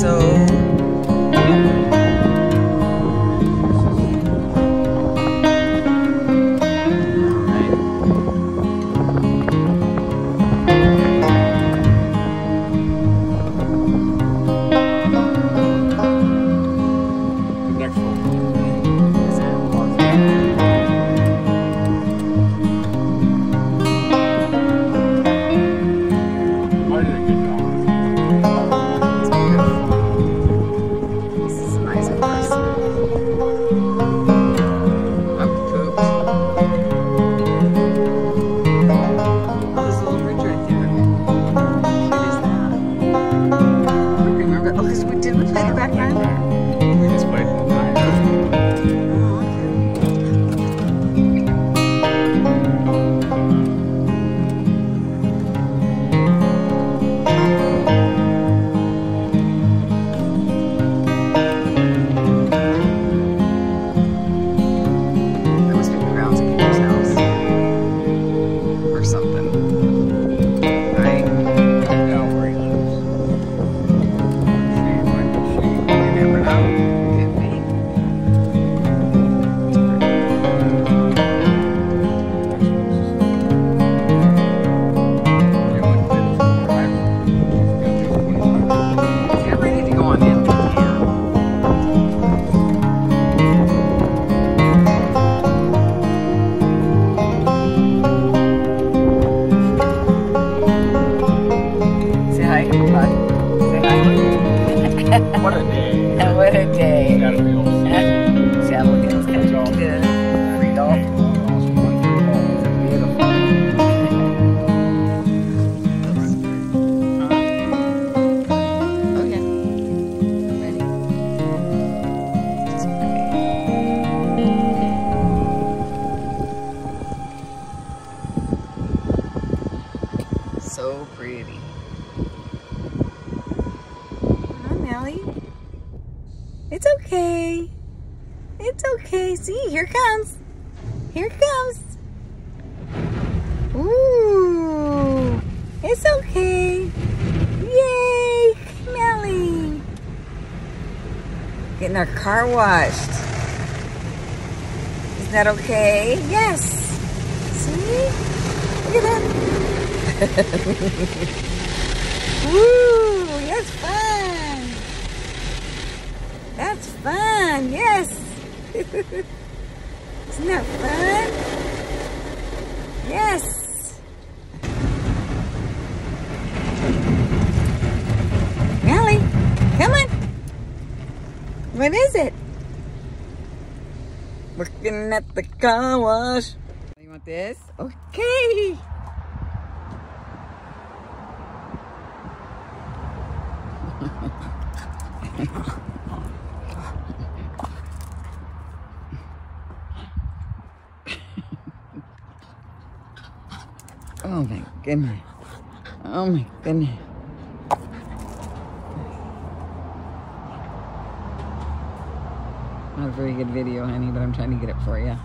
so what a day. What a day. Saddle Hills kind of good. Free golf. Beautiful. Oh yeah. I'm ready. So pretty. It's okay. It's okay. See, here it comes. Here it comes. Ooh. It's okay. Yay. Melly. Getting our car washed. Isn't that okay? Yes. See? Look at that. Woo. That's fun. That's fun, yes. Isn't that fun? Yes. Melly, come on. What is it? Looking at the car wash. You want this? Okay. Oh my goodness. Oh my goodness. Not a very good video, honey, but I'm trying to get it for you.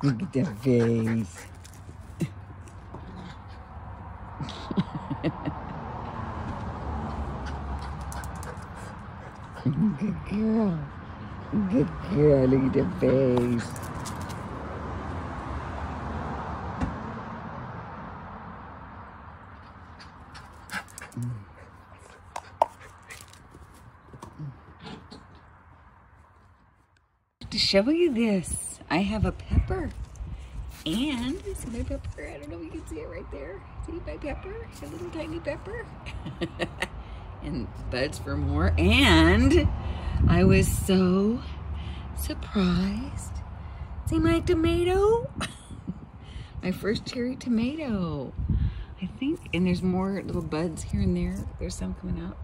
Look at that face. Good girl. Good girl. Look at that face. To show you this, I have a pepper, and see my pepper? I don't know if you can see it right there. See my pepper? A little tiny pepper. And buds for more. And I was so surprised. See my tomato? My first cherry tomato. I think, and there's more little buds here and there. There's some coming out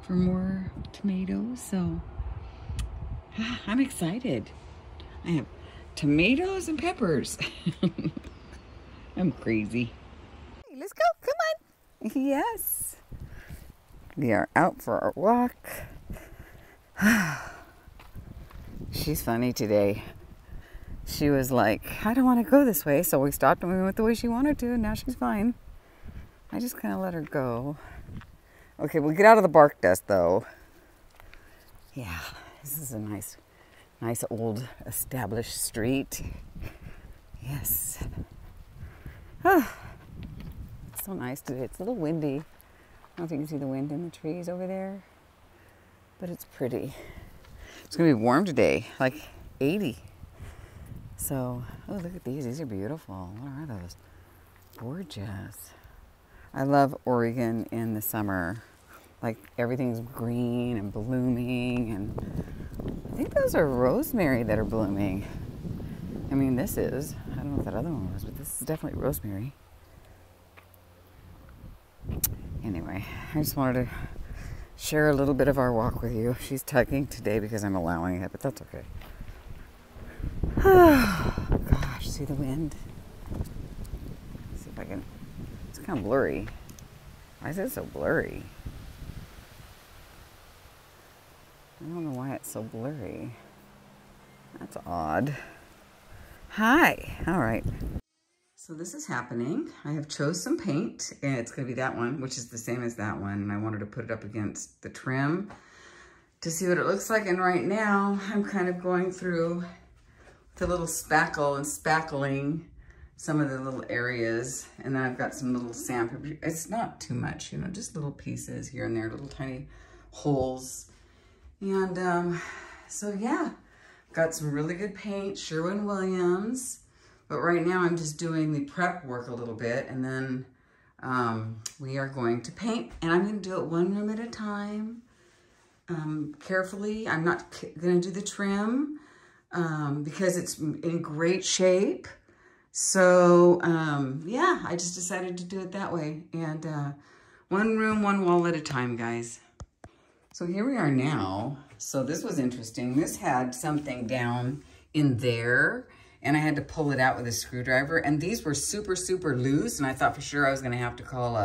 for more tomatoes, so I'm excited. I have tomatoes and peppers. I'm crazy. Hey, let's go, come on. Yes. We are out for our walk. She's funny today. She was like, I don't want to go this way, so we stopped and we went the way she wanted to, and now she's fine. I just kind of let her go. Okay, we'll get out of the bark dust though. Yeah, this is a nice old established street. Yes. Oh, it's so nice today. It's a little windy. I don't know if you can see the wind in the trees over there, but it's pretty. It's gonna be warm today, like 80. So, oh, look at these. These are beautiful. What are those? Gorgeous. I love Oregon in the summer. Like everything's green and blooming, and I think those are rosemary that are blooming. I mean, this is. I don't know what that other one was, but this is definitely rosemary. Anyway, I just wanted to share a little bit of our walk with you. She's tugging today because I'm allowing it, but that's okay. Oh, gosh, see the wind? Let's see if I can. It's kind of blurry. Why is it so blurry? I don't know why it's so blurry. That's odd. Hi. All right. So this is happening. I have chose some paint, and it's going to be that one, which is the same as that one. And I wanted to put it up against the trim to see what it looks like. And right now, I'm kind of going through the little spackle and spackling some of the little areas. And then I've got some little sandpaper. It's not too much, you know, just little pieces here and there, little tiny holes. And so yeah, got some really good paint, Sherwin-Williams. But right now I'm just doing the prep work a little bit, and then we are going to paint, and I'm going to do it one room at a time, carefully. I'm not going to do the trim because it's in great shape. So yeah, I just decided to do it that way. And one room, one wall at a time, guys. So here we are now. So this was interesting. This had something down in there, and I had to pull it out with a screwdriver. And these were super, super loose. And I thought for sure I was going to have to call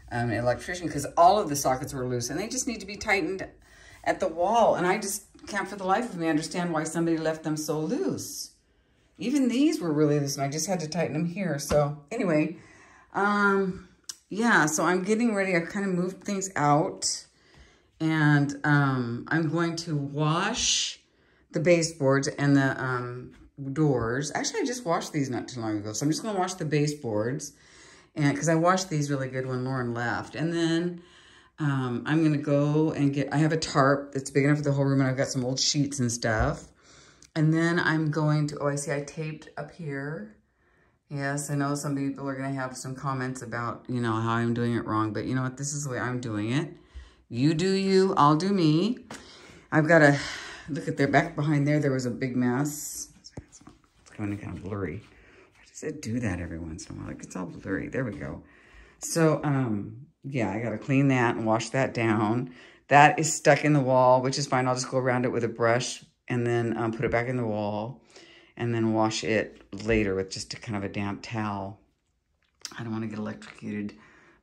an electrician because all of the sockets were loose and they just need to be tightened at the wall. And I just can't for the life of me understand why somebody left them so loose. Even these were really loose and I just had to tighten them here. So anyway, yeah, so I'm getting ready. I kind of moved things out, and I'm going to wash the baseboards and the doors. Actually, I just washed these not too long ago. So I'm just going to wash the baseboards, and because I washed these really good when Lauren left. And then I'm going to go and I have a tarp that's big enough for the whole room, and I've got some old sheets and stuff. And then I'm going to, oh, I see I taped up here. Yes, I know some people are going to have some comments about, you know, how I'm doing it wrong. But you know what? This is the way I'm doing it. You do you, I'll do me. I've got to, look at their back behind there. There was a big mess. It's kind of blurry. Why does it do that every once in a while? Like, it's all blurry. There we go. So, yeah, I got to clean that and wash that down. That is stuck in the wall, which is fine. I'll just go around it with a brush and then put it back in the wall and then wash it later with just a kind of a damp towel. I don't want to get electrocuted.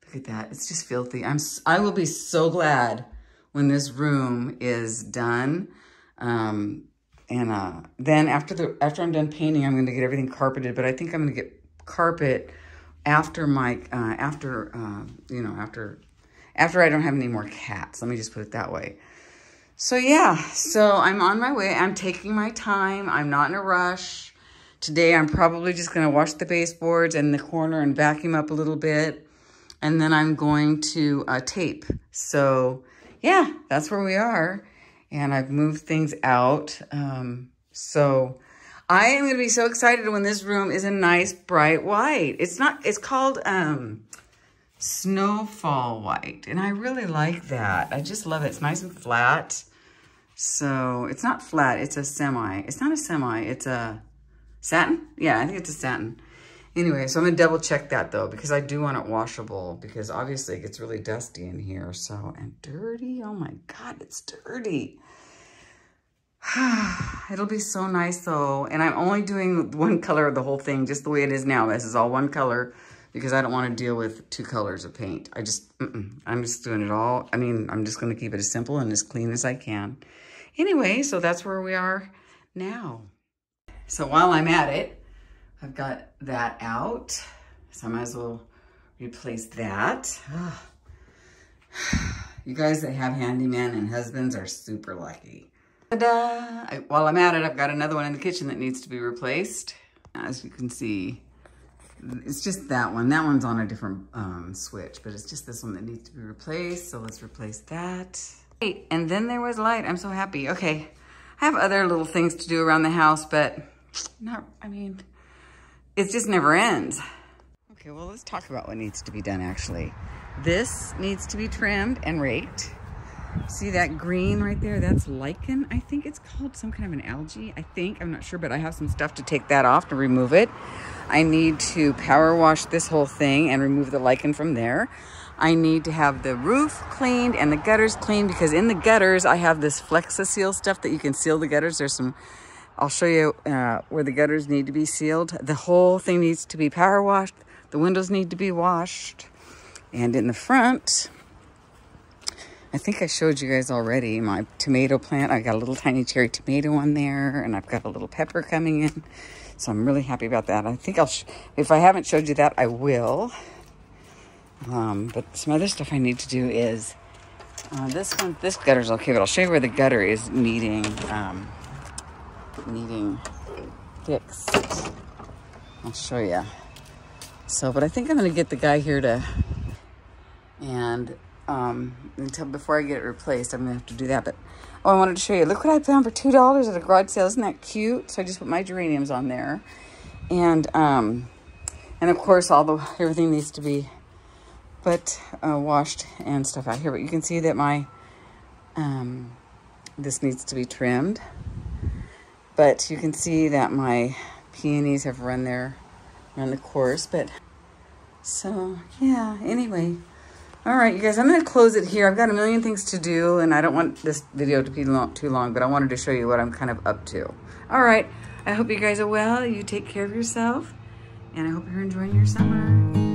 Look at that. It's just filthy. I will be so glad when this room is done. And then after I'm done painting, I'm going to get everything carpeted. But I think I'm going to get carpet after my after I don't have any more cats. Let me just put it that way. So yeah, so I'm on my way. I'm taking my time. I'm not in a rush. Today I'm probably just going to wash the baseboards and the corner and vacuum up a little bit. And then I'm going to tape. So yeah, that's where we are. And I've moved things out. So I am going to be so excited when this room is a nice bright white. It's called Snowfall White. And I really like that. I just love it. It's nice and flat. So it's not flat, it's a semi. It's not a semi, it's a satin? Yeah, I think it's a satin. Anyway, so I'm gonna double check that though, because I do want it washable, because obviously it gets really dusty in here. So, and dirty, oh my God, it's dirty. It'll be so nice though. And I'm only doing one color of the whole thing, just the way it is now. This is all one color, because I don't want to deal with two colors of paint. I'm just doing it all. I mean, I'm just gonna keep it as simple and as clean as I can. Anyway, so that's where we are now. So while I'm at it, I've got that out. So I might as well replace that. You guys that have handyman and husbands are super lucky. Ta-da! While I'm at it, I've got another one in the kitchen that needs to be replaced. As you can see, it's just that one. That one's on a different switch, but it's just this one that needs to be replaced. So let's replace that. Hey, and then there was light. I'm so happy. Okay, I have other little things to do around the house, but it just never ends. Okay, well, let's talk about what needs to be done, actually. This needs to be trimmed and raked. See that green right there? That's lichen, I think it's called, some kind of an algae, I think. I'm not sure, but I have some stuff to take that off to remove it. I need to power wash this whole thing and remove the lichen from there. I need to have the roof cleaned and the gutters cleaned, because in the gutters, I have this Flexi-Seal stuff that you can seal the gutters. There's some, I'll show you where the gutters need to be sealed. The whole thing needs to be power washed. The windows need to be washed. And in the front, I think I showed you guys already my tomato plant. I got a little tiny cherry tomato on there, and I've got a little pepper coming in. So I'm really happy about that. I think if I haven't showed you that, I will. But some other stuff I need to do is, this gutter's okay, but I'll show you where the gutter is needing fixed. I'll show you. So, but I think I'm gonna get the guy here to, until before I get it replaced, I'm gonna have to do that. But I wanted to show you. Look what I found for $2 at a garage sale. Isn't that cute? So I just put my geraniums on there, and of course everything needs to be washed and stuff out here. But you can see that my this needs to be trimmed. But you can see that my peonies have run the course. But so yeah. Anyway. All right, you guys, I'm going to close it here. I've got a million things to do, and I don't want this video to be too long, but I wanted to show you what I'm kind of up to. All right, I hope you guys are well. You take care of yourself, and I hope you're enjoying your summer.